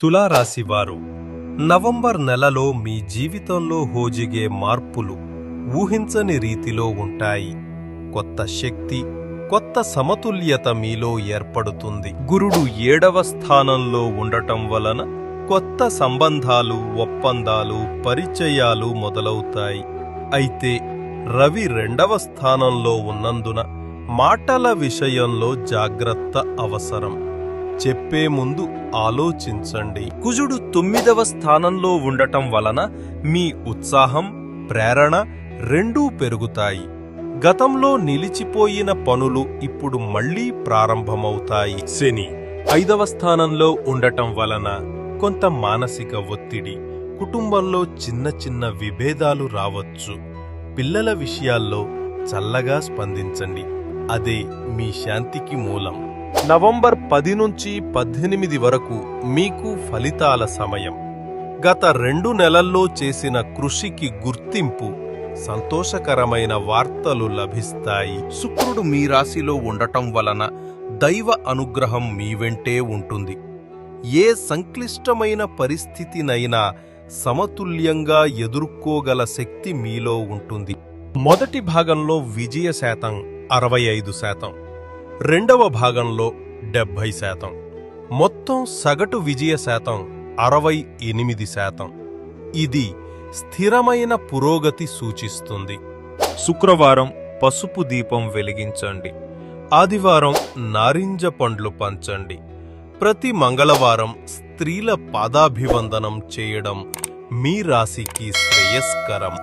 తులారాశివారు November నెలలో మీ జీవితంలో హోజిగే మార్పులు ఊహించని రీతిలో ఉంటాయి. కొత్త శక్తి, కొత్త సమతుల్యత మీలో ఏర్పడుతుంది. గురుడు 7వ స్థానంలో ఉండటం వలన కొత్త సంబంధాలు, ఒప్పందాలు, పరిచయాలు మొదలవుతాయి. అయితే రవి 2వ స్థానంలో ఉన్నందున మాటల విషయంలో జాగ్రత్త అవసరం. చెప్పే ముందు ఆలోచించండి. కుజుడు 9వ స్థానంలో ఉండటం వలన మీ ఉత్సాహం, ప్రేరణ రెండూ పెరుగుతాయి. గతంలో నిలిచిపోయిన పనులు ఇప్పుడు మళ్లీ ప్రారంభమవుతాయి. శని 5వ స్థానంలో ఉండటం వలన కొంత మానసిక ఒత్తిడి, కుటుంబంలో చిన్న చిన్న విభేదాలు రావచ్చు. పిల్లల విషయాల్లో చల్లగా స్పందించండి, అదే మీ శాంతికి మూలం. నవంబర్ 10 నుంచి 18 వరకు మీకు ఫలితాల సమయం. గత 2 నెలల్లో చేసిన కృషికి గుర్తింపు, సంతోషకరమైన వార్తలు లభిస్తాయి. శుక్రుడు మీ రాశిలో ఉండటం వలన దైవ అనుగ్రహం మీ వెంటే ఉంటుంది. ఏ సంక్లిష్టమైన పరిస్థితినైనా సమతుల్యంగా ఎదుర్కోగల శక్తి మీలో ఉంటుంది. మొదటి భాగంలో విజయ శాతం 65%, రెండవ భాగంలో 70%, మొత్తం సగటు విజయ శాతం 68%. ఇది స్థిరమైన పురోగతి సూచిస్తుంది. శుక్రవారం పసుపు దీపం వెలిగించండి. ఆదివారం నారింజ పండ్లు పంచండి. ప్రతి మంగళవారం స్త్రీల పాదాభివందనం చేయడం మీ రాశికి శ్రేయస్కరం.